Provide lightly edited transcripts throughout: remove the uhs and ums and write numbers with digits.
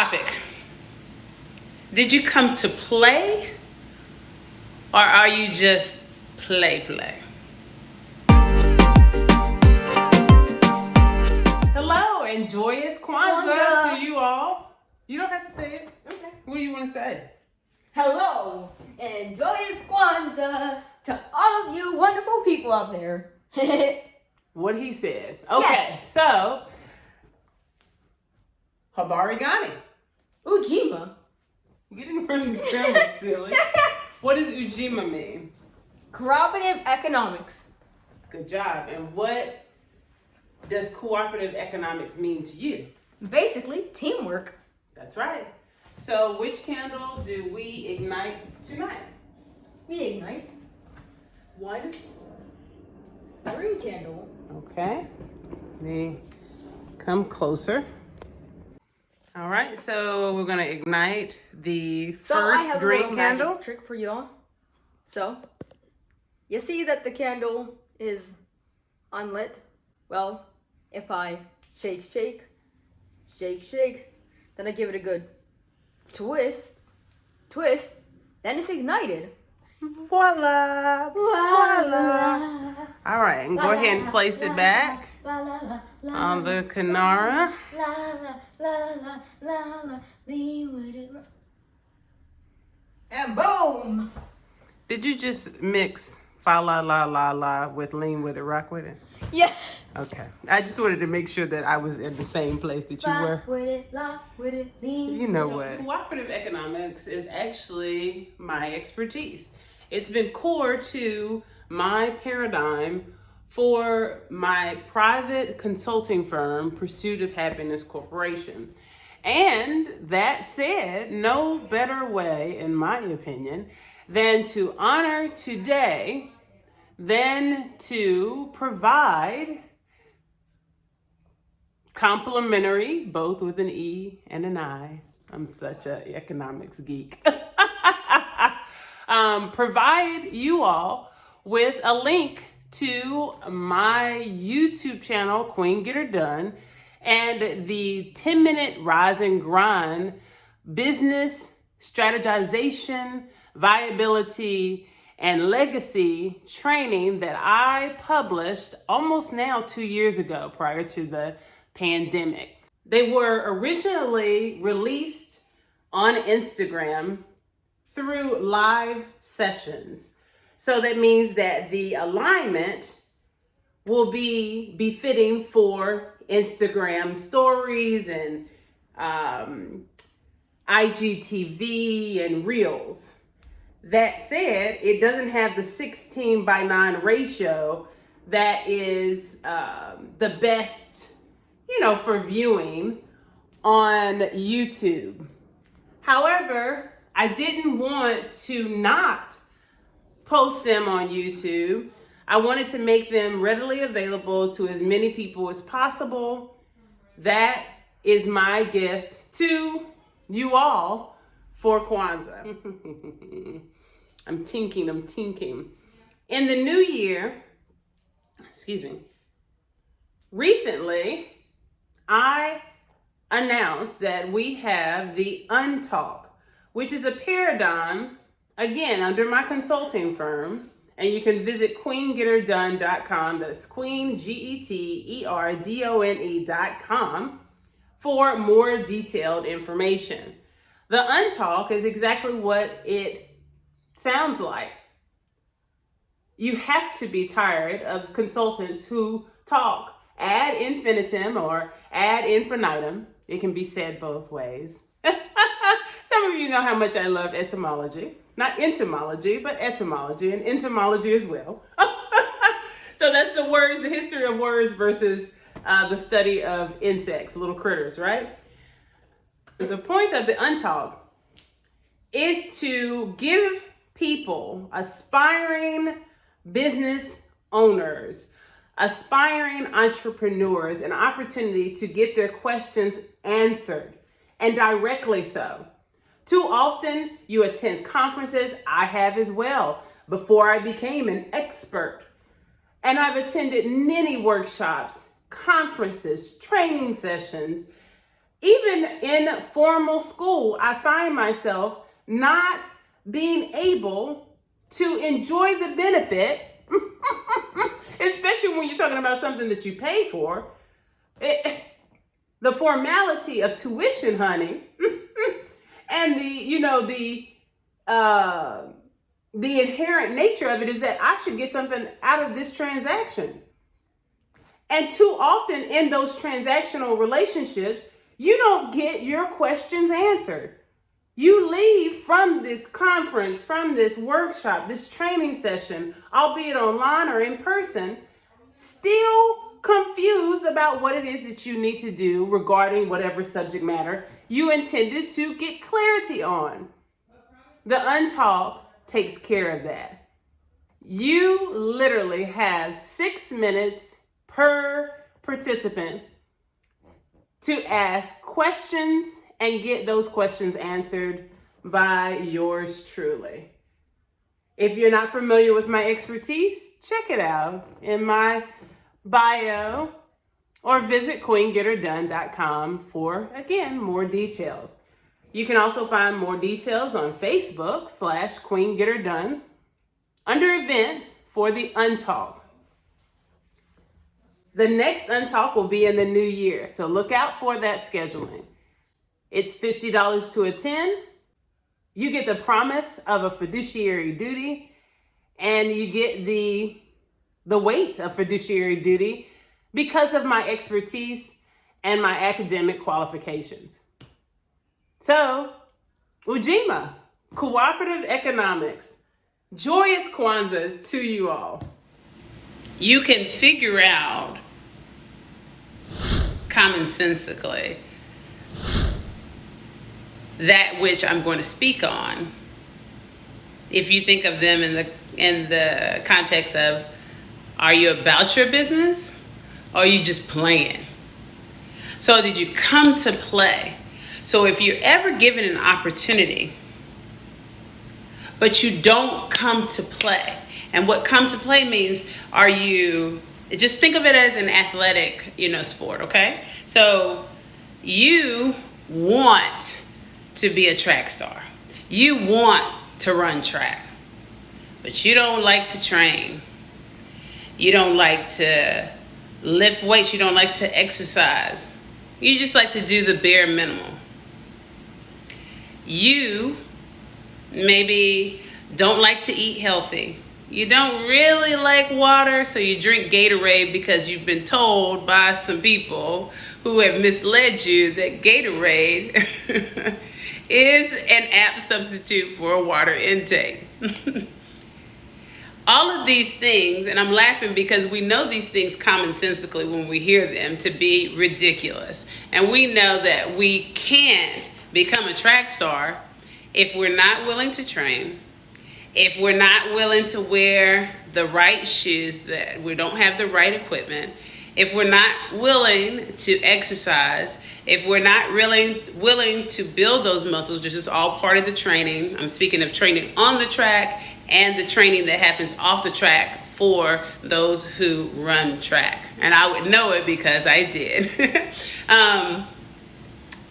topic. Did you come to play, or are you just play? Hello and joyous Kwanzaa to you all. You don't have to say it. Okay. What do you want to say? Hello and joyous Kwanzaa to all of you wonderful people out there. What he said. Okay, so Habari Gani. Ujima. You didn't really sound silly. What does Ujima mean? Cooperative Economics. Good job. And what does cooperative economics mean to you? Basically, teamwork. That's right. So which candle do we ignite tonight? We ignite one green candle. Okay. Let me come closer. All right, so we're gonna ignite the I first have a green little candle. magic trick for y'all. So, you see that the candle is unlit? Well, if I shake, then I give it a good twist, then it's ignited. Voila! Voila! All right, and go ahead and place it back on the Kanara. And boom! Did you just mix fa la la la la with lean with it, rock with it? Yes. Okay. I just wanted to make sure that I was in the same place that you were. Rock with it, lock with it, lean. You know what? Cooperative economics is actually my expertise. It's been core to my paradigm for my private consulting firm, Pursuit of Happiness Corporation. And that said, no better way, in my opinion, than to honor today, than to provide complimentary, both with an E and an I. I'm such an economics geek. Provide you all with a link to my YouTube channel, Queen Get Her Done, and the 10-minute Rise and Grind business strategization, viability, and legacy training that I published almost now 2 years ago prior to the pandemic. They were originally released on Instagram through live sessions. So that means that the alignment will be befitting for Instagram stories and IGTV and Reels. That said, it doesn't have the 16:9 ratio that is the best, for viewing on YouTube. However, I didn't want to not post them on YouTube. I wanted to make them readily available to as many people as possible. That is my gift to you all for Kwanzaa. I'm tinking. In the new year, recently, I announced that we have the Untalk, which is a paradigm, again, under my consulting firm, and you can visit queengetterdone.com, that's Queen, GETERDONE.com, for more detailed information. The Untalk is exactly what it sounds like. You have to be tired of consultants who talk ad infinitum or ad infinitum. It can be said both ways. Some of you know how much I love etymology. Not entomology, but etymology, and entomology as well. So that's the words, the history of words versus the study of insects, little critters, right? The point of the Untalk is to give people, aspiring business owners, aspiring entrepreneurs, an opportunity to get their questions answered, and directly so. Too often you attend conferences, I have as well, before I became an expert. And I've attended many workshops, conferences, training sessions, Even in formal school, I find myself not being able to enjoy the benefit, especially when you're talking about something that you pay for. The formality of tuition, honey, and the inherent nature of it is that I should get something out of this transaction. And too often in those transactional relationships, you don't get your questions answered. You leave from this conference, from this workshop, this training session, albeit online or in person, still confused about what it is that you need to do regarding whatever subject matter you intended to get clarity on. The Untalk takes care of that. You literally have 6 minutes per participant to ask questions and get those questions answered by yours truly. If you're not familiar with my expertise, check it out in my bio or visit queengetterdone.com for, again, more details. You can also find more details on Facebook /QueenGetterDone under events for the Untalk. The next Untalk will be in the new year, so look out for that scheduling. It's $50 to attend. You get the promise of a fiduciary duty, and you get the weight of fiduciary duty because of my expertise and my academic qualifications. So, Ujima, Cooperative Economics, joyous Kwanzaa to you all. You can figure out commonsensically that which I'm going to speak on if you think of them in the context of, are you about your business or are you just playing? So did you come to play? So if you're ever given an opportunity but you don't come to play, and what come to play means, just think of it as an athletic, sport, okay? So you want to be a track star. You want to run track, but you don't like to train. You don't like to lift weights. You don't like to exercise. You just like to do the bare minimum. You maybe don't like to eat healthy. You don't really like water, so you drink Gatorade because you've been told by some people who have misled you that Gatorade is an apt substitute for a water intake. All of these things, and I'm laughing because we know these things commonsensically when we hear them to be ridiculous. And we know that we can't become a track star if we're not willing to train, if we're not willing to wear the right shoes, that we don't have the right equipment, if we're not willing to exercise, if we're not really willing to build those muscles, which is all part of the training. I'm speaking of training on the track and the training that happens off the track for those who run track. And I would know it because I did.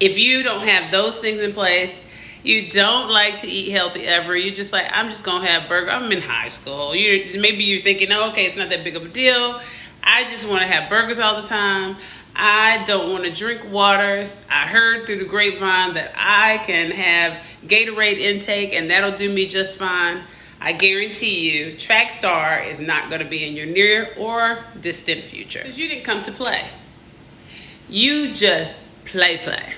If you don't have those things in place, you don't like to eat healthy ever. You're just like, I'm just going to have burger. I'm in high school. Maybe you're thinking, oh, okay, it's not that big of a deal. I just want to have burgers all the time. I don't want to drink waters. I heard through the grapevine that I can have Gatorade intake and that'll do me just fine. I guarantee you, track star is not going to be in your near or distant future. Because you didn't come to play. You just play.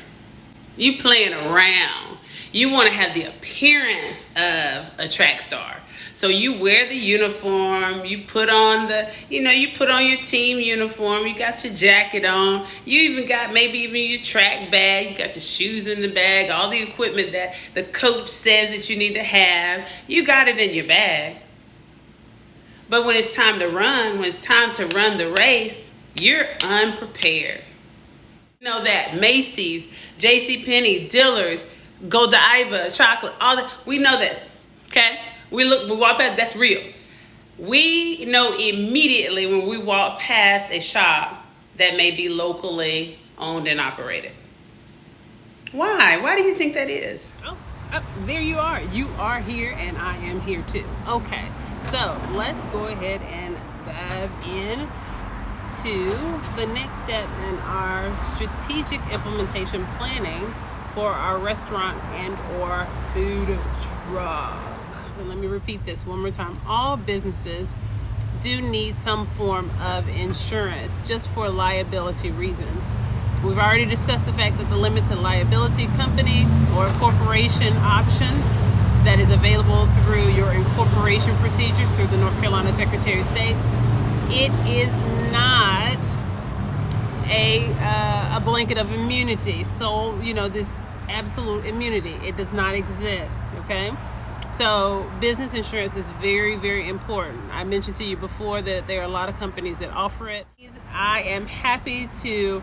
You playing around. You want to have the appearance of a track star. So you wear the uniform, you put on you put on your team uniform, you got your jacket on, you even got maybe even your track bag, you got your shoes in the bag, all the equipment that the coach says that you need to have, you got it in your bag. But when it's time to run, when it's time to run the race, you're unprepared. You know that Macy's, JCPenney, Dillard's, Godiva, chocolate, all that, we know that, okay? We walk past, that's real. We know immediately when we walk past a shop that may be locally owned and operated. Why? Why do you think that is? Oh, there you are. You are here and I am here too. Okay, so let's go ahead and dive in to the next step in our strategic implementation planning for our restaurant and or food truck. So let me repeat this one more time. All businesses do need some form of insurance just for liability reasons. We've already discussed the fact that the limited liability company or corporation option that is available through your incorporation procedures through the North Carolina Secretary of State, it is not a blanket of immunity. So, this absolute immunity, it does not exist, okay? So business insurance is very, very important. I mentioned to you before that there are a lot of companies that offer it. I am happy to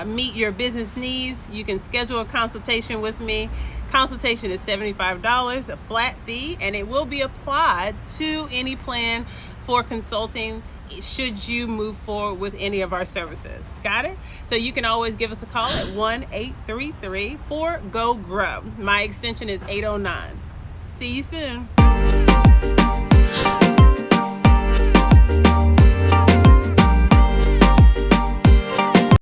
meet your business needs. You can schedule a consultation with me. Consultation is $75, a flat fee, and it will be applied to any plan for consulting should you move forward with any of our services. Got it? So you can always give us a call at 1-833-4-GO-GROW. My extension is 809. See you soon.